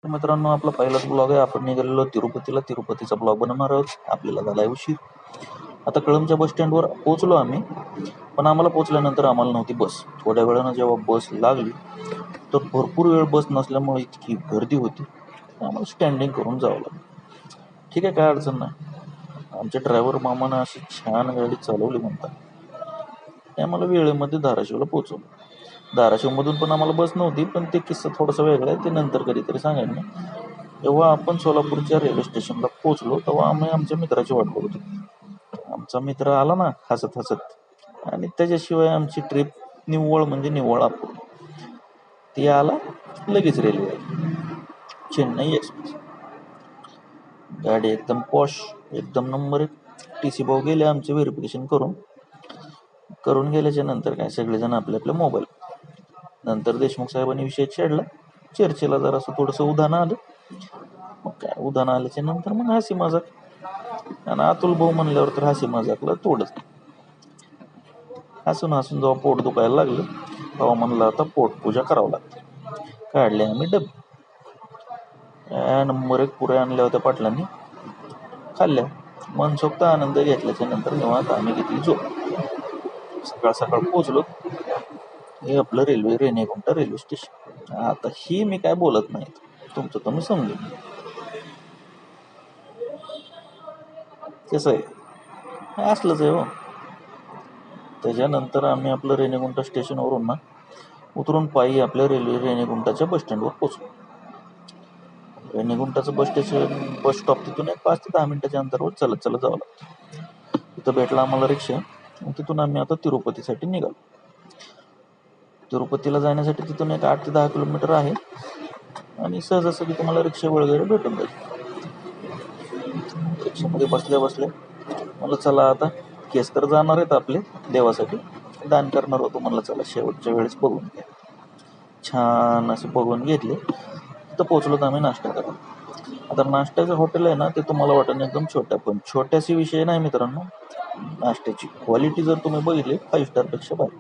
तर मित्रांनो, आपला पहिलाच ब्लॉग आहे. आपण निघालेलो तिरुपतीला. तिरुपतीचा ब्लॉग बनवणार आहोत. आपल्याला झालाय उशीर. आता कळंबच्या बस स्टँडवर पोहोचलो आम्ही. पण आम्हाला पोहोचल्यानंतर आम्हाला नव्हती बस. थोड्या वेळानं जेव्हा बस लागली तर भरपूर वेळ बस नसल्यामुळे इतकी गर्दी होती, आम्हाला स्टँडिंग करून जावं लागलं. ठीक आहे, काय अडचण नाही. आमच्या ड्रायव्हर मामानं अशी छान गाडी चालवली म्हणतात, ते आम्हाला वेळेमध्ये धाराशिवला पोहोचवलं. धाराशिवमधून पण आम्हाला बस नव्हती, पण ते किस्सा थोडासा वेगळा आहे, ते नंतर कधीतरी सांगेन मी. जेव्हा आपण सोलापूरच्या रेल्वे स्टेशनला पोहोचलो तेव्हा आम्ही आमच्या मित्राची वाट बघत होतो. आमचा मित्र आला ना हसत हसत, आणि त्याच्याशिवाय आमची ट्रिप निव्वळ म्हणजे निव्वळ अपूर्ण. ती आला, लगेच रेल्वे आली, चेन्नई एक्सप्रेस. गाडी एकदम पॉश, एकदम नंबर एक. TC भाऊ गेले आमचे व्हेरिफिकेशन करून गेल्याच्या नंतर काय सगळेजण आपले आपले मोबाईल. नंतर देशमुख साहेबांनी विषय छेडला. चर्चेला जरासं थोडंसं उधाण आलं. मग काय उधाण आल्याच्या नंतर मग हसी मजाक. आणि अतुल भाऊ म्हणल्यावर तर हसी मजाकला तोडच. हसून हसून जेव्हा पोट दुखायला लागलं तेव्हा म्हणलं आता पोटपूजा करावं लागते. काढले आम्ही डबे. नंबर एक पुऱ्या आणल्या होत्या पाटलांनी, खाल्ल्या. मनसोक्त आनंद घेतल्याच्या नंतर निवांत आम्ही घेतली झोप. सकाळ सकाळ पोहोचलो. हे आपलं रेणेगुंटा रेल्वे स्टेशन. आता ही मी काय बोलत नाही, तुमचं तुम्ही समजून. कसं आहे, असलंच आहे हो. त्याच्यानंतर आम्ही आपलं रेणेगुंटा स्टेशनवरून ना उतरून पायी आपल्या रेणेगुंटाच्या बस स्टँडवर पोहोचलो. रेणेगुंटाचं बस स्टॉप तिथून एक 5 ते 10 मिनिटाच्या अंतरावर चालत चालत जावं लागतं. तिथं भेटला आम्हाला रिक्षा. तिथून आम्ही आता तिरुपतीसाठी निघालो. तिरुपतीला जाण्यासाठी तिथून एक 8 ते 10 किलोमीटर आहे, आणि सहजासहजी तुम्हाला रिक्षा वगैरे भेटून जाईल. रिक्षामध्ये बसल्या बसल्या म्हणलं चला आता केस तर जाणार आहेत आपले देवासाठी, दान करणार होतो. म्हणलं चला शेवटच्या वेळेस बघून घ्या. छान असे बघून घेतले. तिथं पोहोचलो तर आम्ही नाश्ता करायला. आता नाश्त्याचं हॉटेल आहे ना, ते तुम्हाला वाटेल एकदम छोट्या, पण छोट्याशी विषय नाही मित्रांनो. नाश्त्याची क्वालिटी जर तुम्ही बघितली 5 स्टारपेक्षा भारी.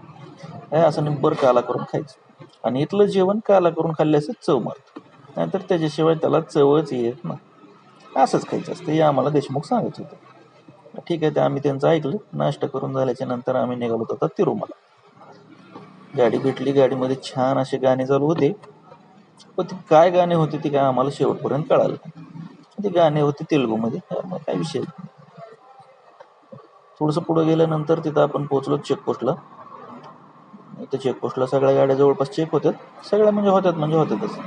काय असं निब्बर काला करून खायचं, आणि इथलं जेवण काला करून खाल्ल्याचं चव मारतं, नाहीतर त्याच्याशिवाय त्याला चवच येत ना. असंच खायचं असतं, हे आम्हाला देशमुख सांगत होते. ठीक आहे, ते आम्ही त्यांचं ऐकलं. नाश्ता करून झाल्याच्या नंतर आम्ही निघालो होतो तिरुमला. गाडी भेटली. गाडीमध्ये छान असे गाणे चालू होते, पण ते काय गाणे होते ते काय आम्हाला शेवटपर्यंत कळालं. ते गाणे होते तेलुगूमध्ये. मग काय विषय. थोडंसं पुढे गेल्यानंतर तिथं आपण पोहोचलो चेकपोस्टला. त्या चेकपोस्टला सगळ्या गाड्या जवळपास चेक होत्यात. सगळ्या म्हणजे होत्यातच.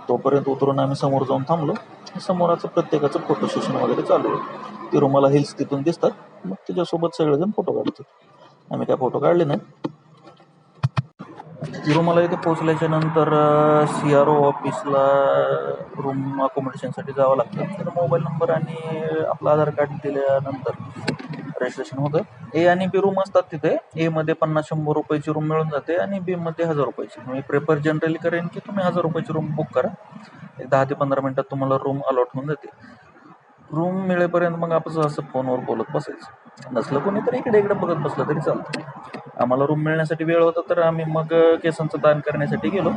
तोपर्यंत उतरून आम्ही समोर जाऊन थांबलो. समोरचं प्रत्येकाचं फोटो सेशन वगैरे चालू आहे. तिरुमला हिल्स तिथून दिसतात. मग त्याच्यासोबत सगळेजण फोटो काढतात. आम्ही काय फोटो काढले नाही. तिरुमला इथे पोहोचल्याच्या नंतर CRO ऑफिसला रूम अकोमोडेशनसाठी जावं लागतं. तिथं मोबाईल नंबर आणि आपलं आधार कार्ड दिल्यानंतर रजिस्ट्रेशन होतं. A आणि B रूम असतात तिथे. A मध्ये 50-100 रुपयाची रूम मिळून जाते, आणि B मध्ये 1000 रुपयाची. मी प्रेफर जनरली करेन की तुम्ही 1000 रुपयाची रूम बुक करा. एक 10 ते 15 मिनिटात तुम्हाला रूम अलॉट होऊन जाते. रूम मिळेपर्यंत मग आपण असं फोनवर बोलत बसायचं. नसलं कोणी तर इकडे बघत बसलं तरी चालतं. आम्हाला रूम मिळण्यासाठी वेळ होता, तर आम्ही मग केसांचं दान करण्यासाठी गेलो.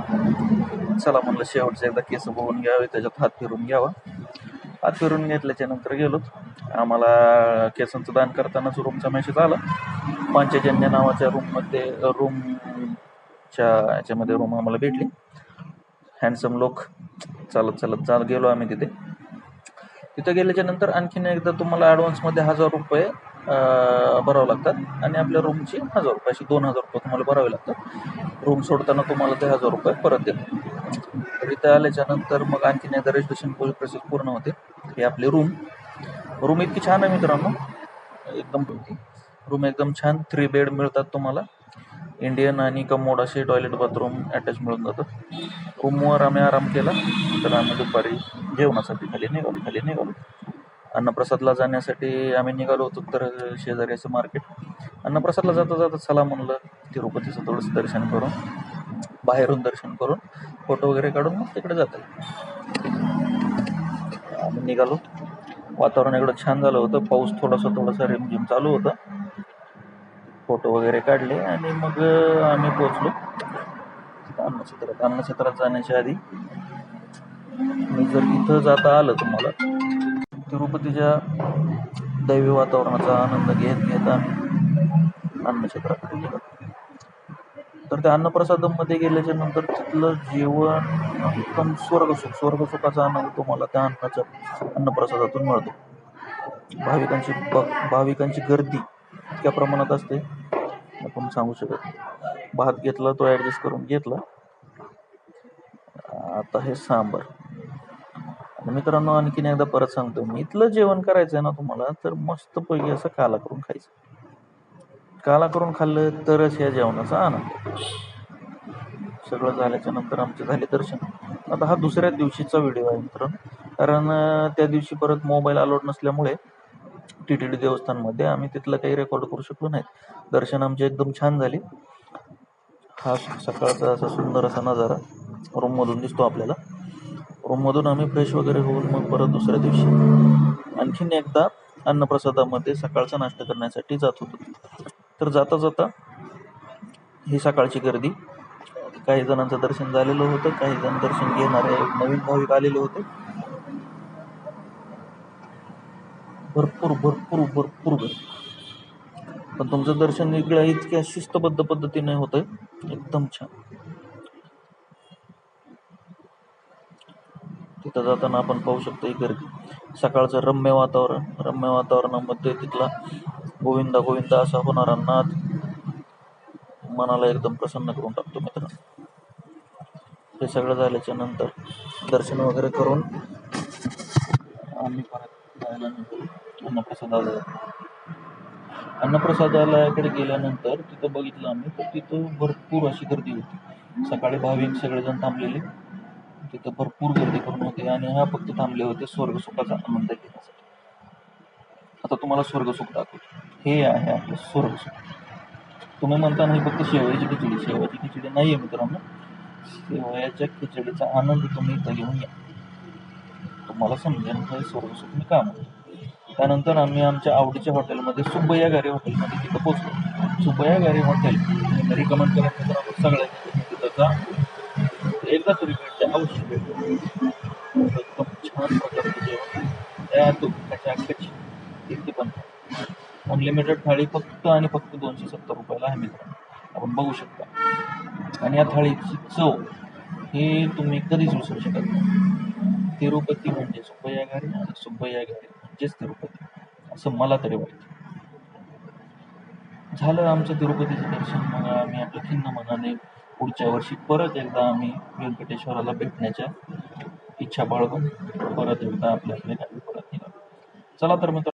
चला म्हणलं शेवटचं एकदा केस बघून घ्यावे, त्याच्यात हात फिरून घ्यावा. हात फिरून घेतल्याच्या नंतर गेलो. आम्हाला केसांचं दान करतानाच रूमचा मेसेज आला. पांचजन्य नावाच्या रूमच्या याच्यामध्ये रूम आम्हाला भेटली. हँडसम लोक. चालत गेलो आम्ही तिथे गेल्याच्या नंतर आणखीन एकदा तुम्हाला ॲडव्हान्समध्ये 1000 रुपये भरावं लागतात, आणि आपल्या रूमची 1000 रुपये, अशी 2000 रुपये तुम्हाला भरावे लागतात. रूम सोडताना तुम्हाला ते 1000 रुपये परत देतात. तर इथे आल्याच्या नंतर मग आणखीन एकदा रजिस्ट्रेशन प्रोसेस पूर्ण होते. ही आपली रूम इतकी छान आहे मित्रांनो. रूम एकदम छान. 3 बेड मिळतात तुम्हाला. इंडियन आणि कमोड असे टॉयलेट बाथरूम अटॅच मिळून जातात. रूमवर आम्ही आराम केला. तर आम्ही दुपारी जेवणासाठी खाली निघालो. अन्नप्रसादला जाण्यासाठी आम्ही निघालो होतो. तर शेजारी असं मार्केट. अन्नप्रसादला जाता चला म्हणलं तिरुपतीचं थोडंसं दर्शन करून, बाहेरून दर्शन करून फोटो वगैरे काढून मग तिकडे जाता येईल. आम्ही निघालो. वातावरण एवढं छान झालं होतं. पाऊस थोडासा रिमझिम चालू होता. फोटो वगैरे काढले आणि मग आम्ही पोहोचलो अन्नक्षेत्रात. अन्नक्षेत्रात जाण्याच्या आधी आणि जर इथं जाता आलं तुम्हाला तिरुपतीच्या दैवी वातावरणाचा आनंद घेत घेत आम्ही अन्नछत्राकडे गेलो. तर त्या अन्नप्रसादमध्ये गेल्याच्या नंतर तिथलं जेवण एकदम स्वर्गसुखाचा आनंद तुम्हाला त्या अन्नप्रसादातून मिळतो. भाविकांची गर्दी इतक्या प्रमाणात असते आपण सांगू शकत नाही. भात घेतला तो ऍडजस्ट करून घेतला. आता हे सांबर. आणि मित्रांनो आणखीन एकदा परत सांगतो, मी इथलं जेवण करायचंय ना तुम्हाला तर मस्तपैकी असं काला करून खायचं. काला करून खाल्लं तरच या जेवणाचा आनंद. सगळं झाल्याच्या नंतर आमचे झाले दर्शन. आता हा दुसऱ्या दिवशीचा व्हिडिओ आहे मित्रांनो, कारण त्या दिवशी परत मोबाईल अलाउड नसल्यामुळे टीटीडी देवस्थानमध्ये आम्ही तिथलं काही रेकॉर्ड करू शकलो नाही. दर्शन आमचे एकदम छान झाले. हा सकाळचा असा सुंदर असा नजारा रूम मधून दिसतो आपल्याला. रूम मधून आम्ही फ्रेश वगैरे होऊन मग परत दुसऱ्या दिवशी आणखीन एकदा अन्नप्रसादामध्ये सकाळचा नाश्ता करण्यासाठी जात होतो. तर जाता जाता ही सकाळची गर्दी, काही जणांचं दर्शन झालेलं होतं, काही जण दर्शन घेणारे नवीन भाविक आलेले होते. भरपूर भरपूर भरपूर गर्दी. पण तुमचं दर्शन इतक्या शिस्तबद्ध पद्धतीने होतंय, एकदम छान. तिथं जाताना आपण पाहू शकतो ही गर्दी. सकाळचं रम्य वातावरणामध्ये तिथला गोविंदा गोविंदा असा होणारा नाद मनाला एकदम प्रसन्न करून टाकतो मित्रांनो. हे सगळं झाल्याच्या नंतर दर्शन वगैरे करून आम्ही परत जायला निघालो अन्नप्रसादालयाकडे गेल्यानंतर तिथं बघितलं आम्ही तर तिथं भरपूर अशी गर्दी होती. सकाळी भाविक सगळेजण थांबलेले, तिथं भरपूर गर्दी करून होते आणि हा फक्त थांबले होते स्वर्गसुखाचा आनंद घेण्यासाठी. आता तुम्हाला स्वर्गसुख दाखवतो. हे आहे आपलं स्वर्गसुख. तुम्ही म्हणता नाही फक्त शेवयाची खिचडी नाहीये मित्रांनो. शेवयाच्या खिचडीचा आनंद तुम्ही इथं घेऊन या, तुम्हाला समजेल हे स्वर्गसुख मी का म्हणतो. त्यानंतर आम्ही आमच्या आवडीच्या हॉटेलमध्ये सुब्बय्या गारी हॉटेलमध्ये तिथं पोहोचलो. सुब्बय्या गारी हॉटेल रिकमेंड करत मित्रांनो सगळ्यांनी तिथं जा, एकदा तरी भेटते, अवश्य भेटते. एकदम छान प्रकारचं जेवण त्या तुपाच्या किती पण अनलिमिटेड थाळी फक्त आणि फक्त 270 रुपयाला आहे मित्रांनो, आपण बघू शकता. आणि या थाळीची चव हे तुम्ही कधीच विसरू शकत नाही. तिरुपती म्हणजे सुब्बय्या गारी आणि सुब्बय्या गारी म्हणजेच तिरुपती, असं मला तरी वाटतं. झालं आमचं तिरुपतीचं दर्शन. मग आम्ही आपल्या खिन्न मनाने पुढच्या वर्षी परत एकदा आम्ही व्यंकटेश्वराला भेटण्याच्या इच्छा बाळगून परत एकदा आपल्या गावी परत निघालो. चला तर मित्रांनो.